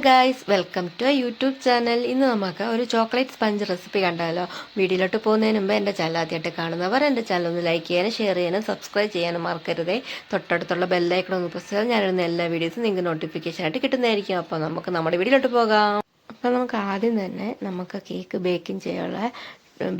Guys, welcome to YouTube channel. ഇന്ന് നമുക്ക് ഒരു ചോക്ലേറ്റ് സ്പഞ്ച് റെസിപ്പി കണ്ടാലോ. വീഡിയോയിലോട്ട് പോകുന്നതിന് മുമ്പ് എൻ്റെ ചാനൽ ആദ്യമായിട്ട് കാണുന്നവർ എൻ്റെ ചാനൽ ഒന്ന് ലൈക്ക് ചെയ്യാനും ഷെയർ ചെയ്യാനും സബ്സ്ക്രൈബ് ചെയ്യാനും മറക്കരുതേ. തൊട്ടടുത്തുള്ള ബെല്ലൈക്കൺ ഒന്ന് പ്രസ് ചെയ്താൽ ഞാനിടുന്ന എല്ലാ വീഡിയോസും നിങ്ങൾക്ക് നോട്ടിഫിക്കേഷൻ ആയിട്ട് കിട്ടുന്നതായിരിക്കും. അപ്പോൾ നമുക്ക് നമ്മുടെ വീഡിയോയിലോട്ട് പോകാം. അപ്പോൾ നമുക്ക് ആദ്യം തന്നെ കേക്ക് ബേക്കിംഗ് ചെയ്യാനുള്ള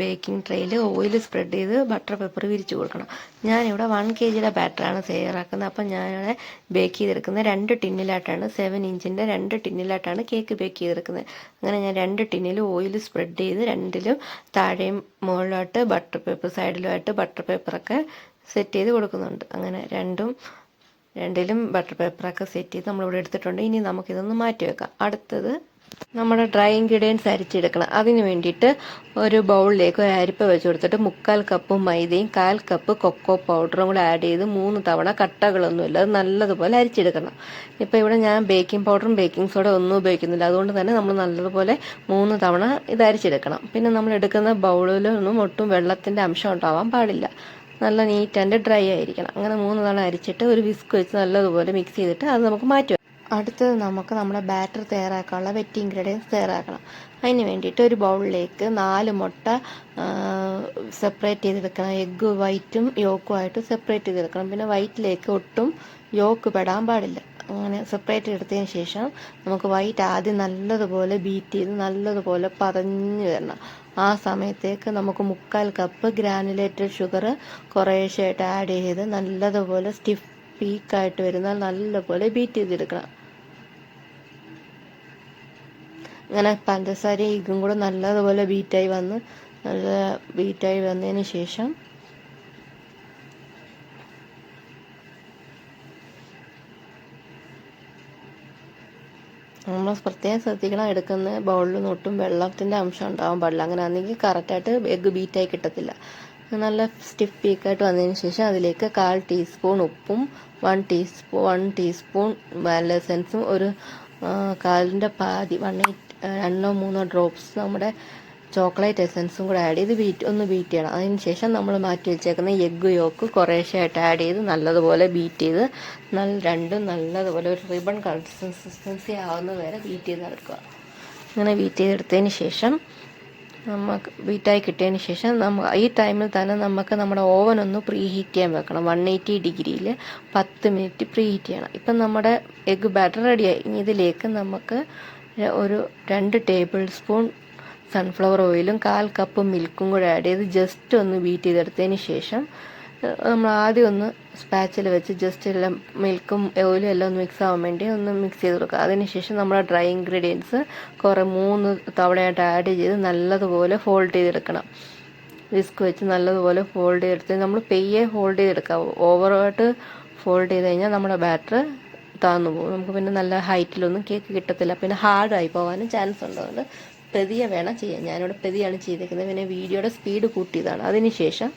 ബേക്കിംഗ് ട്രേയിൽ ഓയിൽ സ്പ്രെഡ് ചെയ്ത് ബട്ടർ പേപ്പർ വിരിച്ചു കൊടുക്കണം. ഞാനിവിടെ 1 kg ബാറ്ററാണ് തയ്യാറാക്കുന്നത്. അപ്പം ഞാനിവിടെ ബേക്ക് ചെയ്തെടുക്കുന്നത് 2 ടിന്നിലായിട്ടാണ്. 7 ഇഞ്ചിൻ്റെ 2 ടിന്നിലായിട്ടാണ് കേക്ക് ബേക്ക് ചെയ്തെടുക്കുന്നത്. അങ്ങനെ ഞാൻ 2 ടിന്നിൽ ഓയിൽ സ്പ്രെഡ് ചെയ്ത് രണ്ടിലും താഴെയും മുകളിലായിട്ട് ബട്ടർ പേപ്പർ, സൈഡിലുമായിട്ട് ബട്ടർ പേപ്പറൊക്കെ സെറ്റ് ചെയ്ത് കൊടുക്കുന്നുണ്ട്. അങ്ങനെ രണ്ടിലും ബട്ടർ പേപ്പറൊക്കെ സെറ്റ് ചെയ്ത് നമ്മളിവിടെ എടുത്തിട്ടുണ്ട്. ഇനി നമുക്കിതൊന്ന് മാറ്റി വെക്കാം. അടുത്തത് നമ്മുടെ ഡ്രൈ ഇൻഗ്രീഡിയൻസ് അരിച്ചെടുക്കണം. അതിന് വേണ്ടിയിട്ട് ഒരു ബൗളിലേക്ക് ഒരു അരിപ്പ വെച്ച് കൊടുത്തിട്ട് 3/4 കപ്പ് മൈദയും 1/4 കപ്പ് കൊക്കോ പൗഡറും കൂടെ ആഡ് ചെയ്ത് 3 തവണ കട്ടകളൊന്നുമില്ല അത് നല്ലതുപോലെ അരിച്ചെടുക്കണം. ഇപ്പോൾ ഇവിടെ ഞാൻ ബേക്കിംഗ് പൗഡറും ബേക്കിംഗ് സോഡ ഒന്നും ഉപയോഗിക്കുന്നില്ല. അതുകൊണ്ട് തന്നെ നമ്മൾ നല്ലതുപോലെ 3 തവണ ഇത് അരിച്ചെടുക്കണം. പിന്നെ നമ്മൾ എടുക്കുന്ന ബൗളിലൊന്നും ഒട്ടും വെള്ളത്തിൻ്റെ അംശം ഉണ്ടാവാൻ പാടില്ല. നല്ല നീറ്റ് ആൻഡ് ഡ്രൈ ആയിരിക്കണം. അങ്ങനെ 3 തവണ അരിച്ചിട്ട് ഒരു വിസ്ക് വെച്ച് നല്ലതുപോലെ മിക്സ് ചെയ്തിട്ട് അത് നമുക്ക് മാറ്റി. അടുത്തത് നമ്മുടെ ബാറ്റർ തയ്യാറാക്കാനുള്ള വെറ്റ് ഇൻഗ്രീഡിയൻസ് തയ്യാറാക്കണം. അതിന് വേണ്ടിയിട്ട് ഒരു ബൗളിലേക്ക് 4 മുട്ട സെപ്പറേറ്റ് ചെയ്തെടുക്കണം. എഗ്ഗ് വൈറ്റും യോക്കുമായിട്ട് സെപ്പറേറ്റ് ചെയ്തെടുക്കണം. പിന്നെ വൈറ്റിലേക്ക് ഒട്ടും യോക്ക് പെടാൻ പാടില്ല. അങ്ങനെ സെപ്പറേറ്റ് എടുത്തതിന് ശേഷം നമുക്ക് വൈറ്റ് ആദ്യം നല്ലതുപോലെ ബീറ്റ് ചെയ്ത് നല്ലതുപോലെ പതഞ്ഞ് വരണം. ആ സമയത്തേക്ക് നമുക്ക് 3/4 കപ്പ് ഗ്രാനുലേറ്റഡ് ഷുഗർ കുറേശ്ശായിട്ട് ആഡ് ചെയ്ത് നല്ലതുപോലെ സ്റ്റിഫ് പീക്കായിട്ട് വരുന്നാൽ നല്ലപോലെ ബീറ്റ് ചെയ്തെടുക്കണം. അങ്ങനെ പഞ്ചസാരയും ഇതും കൂടെ നല്ലതുപോലെ ബീറ്റായി വന്നതിന് ശേഷം നമ്മൾ പ്രത്യേകം ശ്രദ്ധിക്കണം. എടുക്കുന്ന ബൗളിൽ ഒട്ടും വെള്ളത്തിൻ്റെ അംശം ഉണ്ടാവാൻ പാടില്ല. അങ്ങനെ ആണെങ്കിൽ കറക്റ്റായിട്ട് എഗ്ഗ് ബീറ്റായി കിട്ടത്തില്ല. നല്ല സ്റ്റിഫ് പീക്കായിട്ട് വന്നതിന് ശേഷം അതിലേക്ക് 1/4 ടീസ്പൂൺ ഉപ്പും 1 ടീസ്പൂൺ വാനില എസൻസും ഒരു 1/4 പാതി 2-3 ഡ്രോപ്സ് നമ്മുടെ ചോക്ലേറ്റ് എസൻസും കൂടെ ആഡ് ചെയ്ത് ഒന്ന് ബീറ്റ് ചെയ്യണം. അതിന് ശേഷം നമ്മൾ മാറ്റി വെച്ചേക്കുന്ന എഗ്ഗ് യോക്ക് കുറേശ്ശായിട്ട് ആഡ് ചെയ്ത് നല്ലതുപോലെ ബീറ്റ് ചെയ്ത് രണ്ടും നല്ലതുപോലെ ഒരു റിബൺ കൺസിസ്റ്റൻസി ആവുന്ന വരെ ബീറ്റ് ചെയ്തെടുക്കുക. അങ്ങനെ ബീറ്റ് ചെയ്തെടുത്തതിന് ശേഷം നമുക്ക് ബീറ്റായി കിട്ടിയതിന് ശേഷം ഈ ടൈമിൽ തന്നെ നമ്മുടെ ഓവൻ ഒന്ന് പ്രീ ഹീറ്റ് ചെയ്യാൻ വെക്കണം. 180 ഡിഗ്രിയിൽ 10 മിനിറ്റ് പ്രീ ഹീറ്റ് ചെയ്യണം. ഇപ്പം നമ്മുടെ എഗ്ഗ് ബാറ്റർ റെഡിയായി. ഇനി ഇതിലേക്ക് നമുക്ക് ഒരു 2 ടേബിൾ സ്പൂൺ സൺഫ്ലവർ ഓയിലും 1/4 കപ്പ് മിൽക്കും കൂടെ ആഡ് ചെയ്ത് ജസ്റ്റ് ഒന്ന് ബീറ്റ് ചെയ്തെടുത്തതിന് ശേഷം നമ്മൾ ആദ്യം ഒന്ന് സ്പാച്ചിൽ വെച്ച് ജസ്റ്റ് എല്ലാം മിൽക്കും ഓയിലും എല്ലാം ഒന്ന് മിക്സ് ആവാൻ വേണ്ടി ഒന്ന് മിക്സ് ചെയ്ത് കൊടുക്കുക. അതിനുശേഷം നമ്മുടെ ഡ്രൈ ഇൻഗ്രീഡിയൻസ് 3 തവണയായിട്ട് ആഡ് ചെയ്ത് നല്ലതുപോലെ ഫോൾഡ് ചെയ്തെടുക്കണം. വിസ്ക് വെച്ച് നല്ലതുപോലെ ഫോൾഡ് ചെയ്തെടുത്ത് നമ്മൾ പെയ്യെ ഹോൾഡ് ചെയ്തെടുക്കുക. ഓവറായിട്ട് ഫോൾഡ് ചെയ്ത് കഴിഞ്ഞാൽ നമ്മുടെ ബാറ്റർ താന്നു പോകും. നമുക്ക് പിന്നെ നല്ല ഹൈറ്റിലൊന്നും കേക്ക് കിട്ടത്തില്ല. പിന്നെ ഹാർഡായി പോകാനും ചാൻസ് ഉണ്ട്. അതുകൊണ്ട് പെതിയെ വേണം ചെയ്യാൻ. ഞാനിവിടെ പെതിയാണ് ചെയ്തേക്കുന്നത്. പിന്നെ വീഡിയോയുടെ സ്പീഡ് കൂട്ടിയതാണ്. അതിനുശേഷം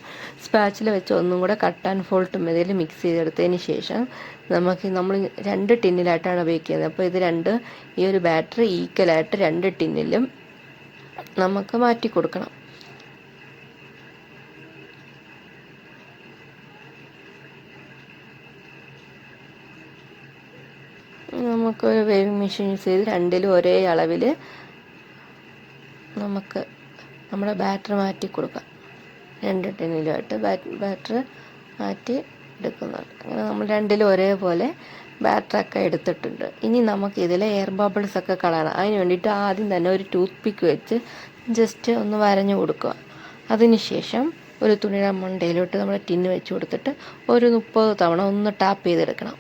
സ്പാച്ചിൽ വെച്ച് ഒന്നും കൂടെ കട്ട് ആൻഡ് ഫോൾട്ട് മെതിൽ മിക്സ് ചെയ്തെടുത്തതിന് ശേഷം നമ്മൾ 2 ടിന്നിലായിട്ടാണ് ബേക്ക് ചെയ്യുന്നത്. അപ്പോൾ ഇത് ഈ ഒരു ബാറ്റർ ഈക്വലായിട്ട് 2 ടിന്നിലും നമുക്ക് മാറ്റി കൊടുക്കണം. നമുക്കൊരു വേവിങ് മെഷീൻ യൂസ് ചെയ്ത് രണ്ടിലും ഒരേ അളവിൽ നമുക്ക് നമ്മുടെ ബാറ്റർ മാറ്റി കൊടുക്കാം. 2 ടിന്നിലുമായിട്ട് ബാറ്റർ മാറ്റി എടുക്കുന്നുണ്ട്. അങ്ങനെ നമ്മൾ രണ്ടിലും ഒരേപോലെ ബാറ്ററൊക്കെ എടുത്തിട്ടുണ്ട്. ഇനി നമുക്കിതിൽ എയർ ബബിൾസ് ഒക്കെ കളയണം. അതിന് വേണ്ടിയിട്ട് ആദ്യം തന്നെ ഒരു ടൂത്ത് പിക്ക് വെച്ച് ജസ്റ്റ് ഒന്ന് വരഞ്ഞു കൊടുക്കുക. അതിനുശേഷം ഒരു തുണിയുടെ മണ്ടയിലോട്ട് നമ്മൾ ടിന്ന് വെച്ച് കൊടുത്തിട്ട് ഒരു 30 തവണ ഒന്ന് ടാപ്പ് ചെയ്തെടുക്കണം.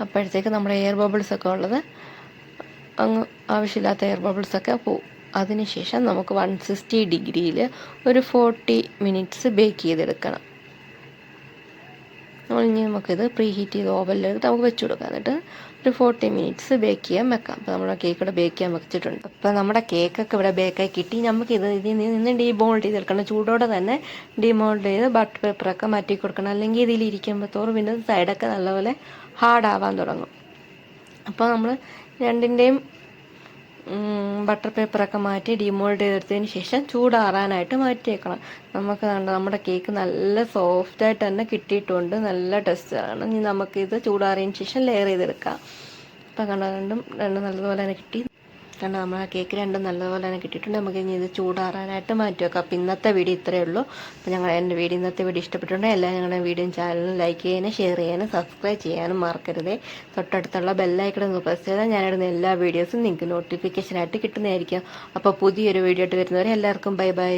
അപ്പോഴത്തേക്ക് നമ്മുടെ എയർ ബബിൾസൊക്കെ ഉള്ളത് അങ്ങ് ആവശ്യമില്ലാത്ത എയർ ബബിൾസൊക്കെ പോവും. അതിനുശേഷം നമുക്ക് 160 ഡിഗ്രിയിൽ ഒരു 40 മിനിറ്റ്സ് ബേക്ക് ചെയ്തെടുക്കണം. നമുക്കിത് പ്രീ ഹീറ്റ് ചെയ്ത് ഓവനിലെടുത്ത് നമുക്ക് വെച്ച് കൊടുക്കാം. എന്നിട്ട് ഒരു 40 മിനിറ്റ്സ് ബേക്ക് ചെയ്യാൻ വെക്കാം. അപ്പോൾ നമ്മുടെ കേക്ക് ഇവിടെ ബേക്ക് ചെയ്യാൻ വെച്ചിട്ടുണ്ട്. അപ്പോൾ നമ്മുടെ കേക്കൊക്കെ ഇവിടെ ബേക്കായി കിട്ടി. നമുക്കിത് ഇതിൽ നിന്ന് ഡീമോൾഡ് ചെയ്തെടുക്കണം. ചൂടോടെ തന്നെ ഡീമോൾഡ് ചെയ്ത് ബട്ടർ പേപ്പറൊക്കെ മാറ്റി കൊടുക്കണം. അല്ലെങ്കിൽ ഇതിലിരിക്കുമ്പോൾ തോറും പിന്നെ സൈഡൊക്കെ നല്ലപോലെ ഹാർഡാവാൻ തുടങ്ങും. അപ്പോൾ നമ്മൾ രണ്ടിൻ്റെയും ബട്ടർ പേപ്പറൊക്കെ മാറ്റി ഡീമോൾഡ് ചെയ്തെടുത്തതിന് ശേഷം ചൂടാറാനായിട്ട് മാറ്റി വെക്കണം. നമ്മുടെ കേക്ക് നല്ല സോഫ്റ്റായിട്ട് തന്നെ കിട്ടിയിട്ടുണ്ട്. നല്ല ടെസ്റ്റാണ്. ഇനി നമുക്കിത് ചൂടാറിയതിന് ശേഷം ലെയർ ചെയ്തെടുക്കാം. ഇപ്പം രണ്ടും നല്ലതുപോലെ തന്നെ കിട്ടി. കാരണം നമ്മൾ ആ കേക്ക് രണ്ടും നല്ലതുപോലെ തന്നെ കിട്ടിയിട്ടുണ്ട്. നമുക്ക് ഇനി ഇത് ചൂടാറാനായിട്ട് മാറ്റി വെക്കാം. അപ്പോൾ ഇന്നത്തെ വീഡിയോ ഇത്രയേ ഉള്ളൂ. അപ്പോൾ ഇന്നത്തെ വീഡിയോ ഇഷ്ടപ്പെട്ടിട്ടുണ്ടെങ്കിൽ എല്ലാവരും ഞങ്ങളുടെ വീഡിയോയും ചാനലും ലൈക്ക് ചെയ്യാനും ഷെയർ ചെയ്യാനും സബ്സ്ക്രൈബ് ചെയ്യാനും മറക്കരുതേ. തൊട്ടടുത്തുള്ള ബെല്ലൈക്കൺ ഒന്ന് പ്രസ് ചെയ്താൽ ഞാനിടുന്ന എല്ലാ വീഡിയോസും നിങ്ങൾക്ക് നോട്ടിഫിക്കേഷനായിട്ട് കിട്ടുന്നതായിരിക്കും. അപ്പോൾ പുതിയൊരു വീഡിയോ ആയിട്ട് വരുന്നവരെ എല്ലാവർക്കും ബൈ ബൈ.